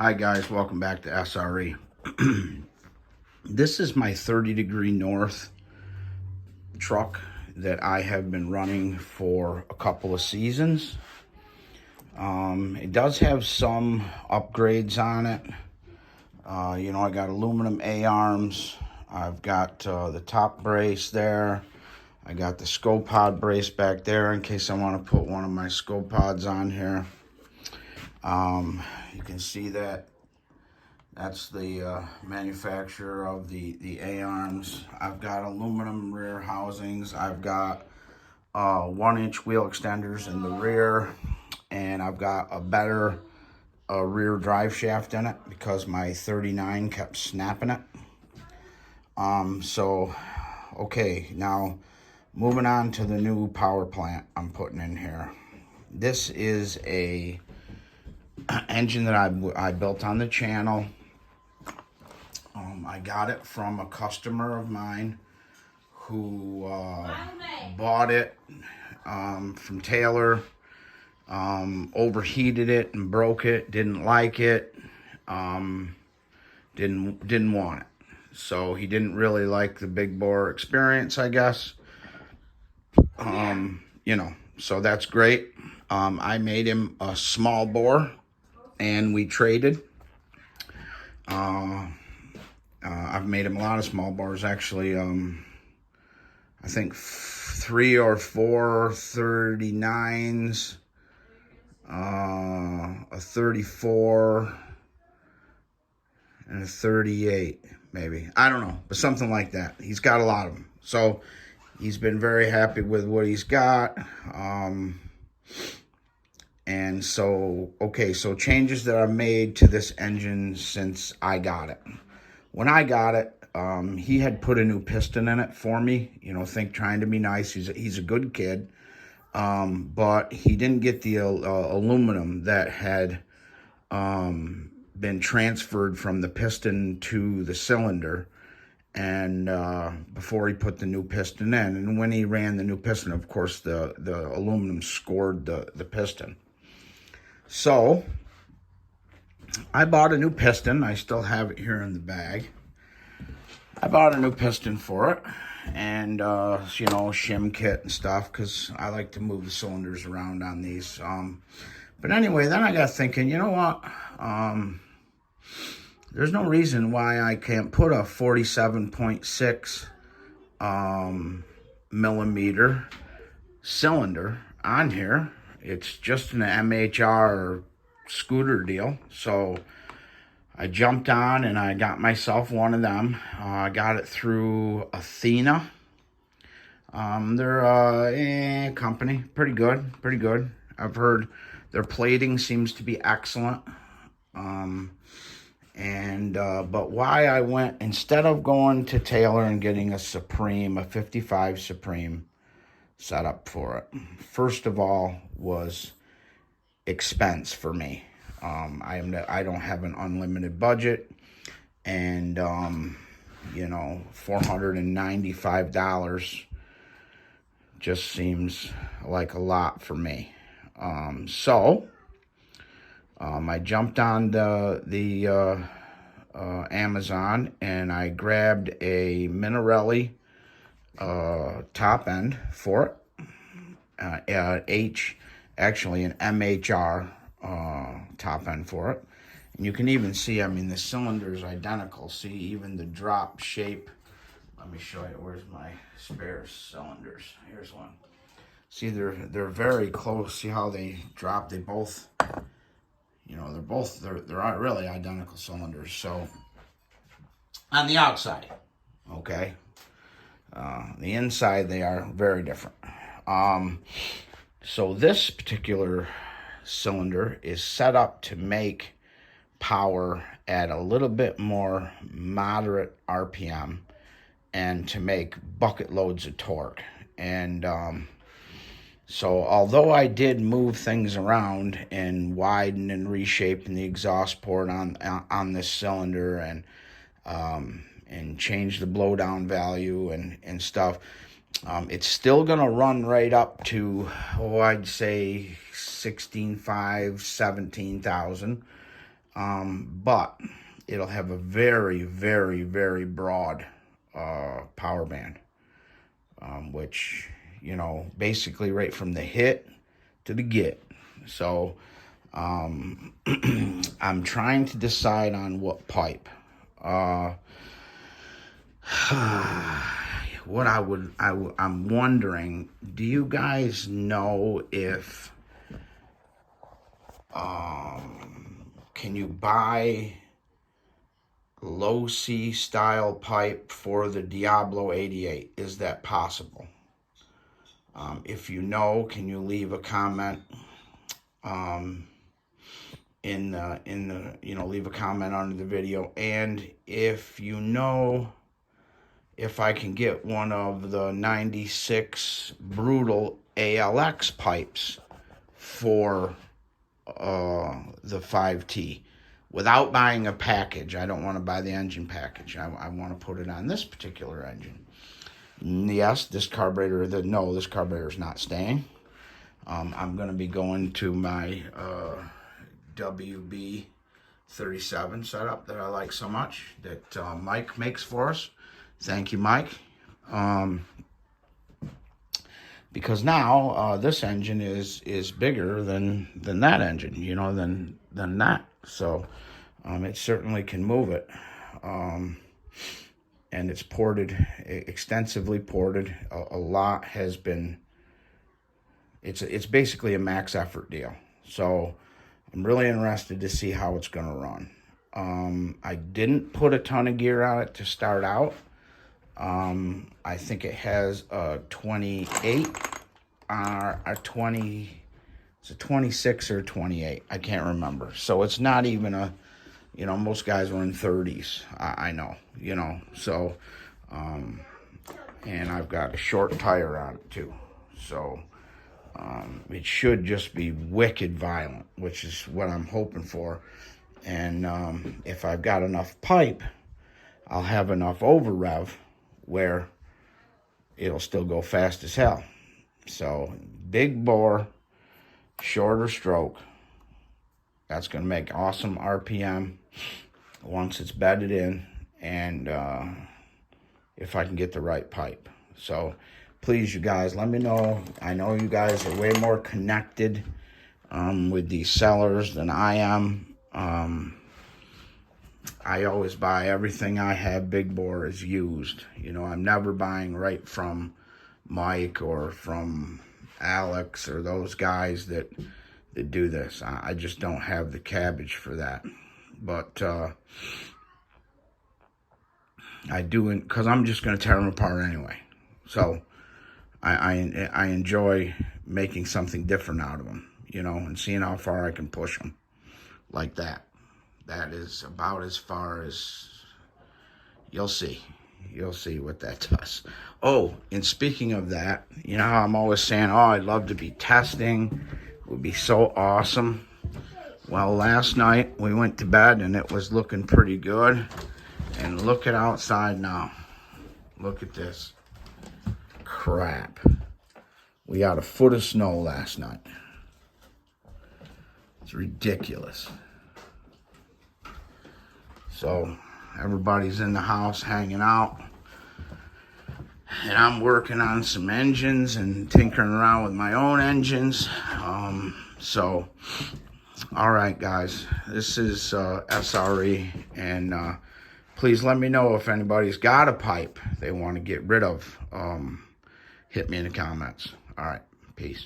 Hi guys, welcome back to SRE. This is my 30 degree north truck that I have been running for a couple of seasons. It does have some upgrades on it. I got aluminum A-arms. I've got the top brace there. I got the Scopod brace back there in case I want to put one of my Scopods on here. You can see that. That's the manufacturer of the A-arms. I've got aluminum rear housings. I've got 1-inch wheel extenders in the rear. And I've got a better rear drive shaft in it because my 39 kept snapping it. Okay, now moving on to the new power plant I'm putting in here. This is a engine that I built on the channel. I got it from a customer of mine who bought it from Taylor, overheated it and broke it, didn't like it, didn't want it. So he didn't really like the big bore experience, I guess. So that's great. I made him a small bore and we traded. I've made him a lot of small bores, actually. I think 3 or 4 39s, a 34, and a 38, maybe. I don't know, but something like that. He's got a lot of them. So he's been very happy with what he's got. And so, so changes that I've made to this engine since I got it. When I got it, he had put a new piston in it for me, trying to be nice. He's a good kid, but he didn't get the aluminum that had been transferred from the piston to the cylinder, and before he put the new piston in. And when he ran the new piston, of course, the aluminum scored the piston. So I bought a new piston. I still have it here in the bag. I bought a new piston for it, and shim kit and stuff, because I like to move the cylinders around on these. But anyway, then I got thinking, you know what? There's no reason why I can't put a 47.6 millimeter cylinder on here. It's just an MHR scooter deal. So I jumped on and I got myself one of them. I got it through Athena. They're a company, pretty good. I've heard their plating seems to be excellent. But why I went, instead of going to Taylor and getting a 55 Supreme set up for it, first of all was expense for me. I don't have an unlimited budget, and $495 just seems like a lot for me. I jumped on the Amazon and I grabbed a Minarelli top end for it. Actually an MHR top end for it. And you can even see, the cylinder is identical. See, even the drop shape. Let me show you. Where's my spare cylinders? Here's one. See, they're very close. See how they drop? They both, they're really identical cylinders. So on the outside, okay. The inside, they are very different. So this particular cylinder is set up to make power at a little bit more moderate RPM and to make bucket loads of torque. And so although I did move things around and widen and reshape the exhaust port on this cylinder and change the blowdown value and stuff, it's still going to run right up to, I'd say 16,500, 17,000. but it'll have a very, very, very broad power band, which, you know, basically right from the hit to the get. So I'm trying to decide on what pipe. What I'm wondering, do you guys know if can you buy low C style pipe for the Diablo 88? Is that possible? If you know, can you leave a comment in the leave a comment under the video? And if you know if I can get one of the 96 Brutal ALX pipes for the 5T without buying a package. I don't want to buy the engine package. I want to put it on this particular engine. Yes, this carburetor, this carburetor is not staying. I'm going to be going to my WB 37 setup that I like so much, that Mike makes for us. Thank you, Mike. Because now this engine is bigger than that engine, you know, than that. So it certainly can move it. And it's ported, extensively ported. A lot has been. It's basically a max effort deal. So I'm really interested to see how it's going to run. I didn't put a ton of gear on it to start out. I think it has a 28, a 20, it's a 26 or 28. I can't remember. So it's not even a, you know, most guys were in 30s. I know, you know, so, and I've got a short tire on it too. So, it should just be wicked violent, which is what I'm hoping for. And, if I've got enough pipe, I'll have enough over rev where it'll still go fast as hell. So big bore, shorter stroke. That's going to make awesome RPM once it's bedded in, and if I can get the right pipe. So please, you guys, let me know. I know you guys are way more connected with these sellers than I am. I always buy everything I have big bore is used. You know, I'm never buying right from Mike or from Alex or those guys that do this. I just don't have the cabbage for that. But I do, because I'm just going to tear them apart anyway. So I enjoy making something different out of them, you know, and seeing how far I can push them like that. That is about as far as you'll see. You'll see what that does. Oh, and speaking of that, you know how I'm always saying, oh, I'd love to be testing. It would be so awesome. Well, last night we went to bed and it was looking pretty good. And look at outside now. Look at this. Crap. We got a foot of snow last night. It's ridiculous. So everybody's in the house hanging out, and I'm working on some engines and tinkering around with my own engines. So all right, guys, this is SRE, and please let me know if anybody's got a pipe they want to get rid of. Hit me in the comments. All right, peace.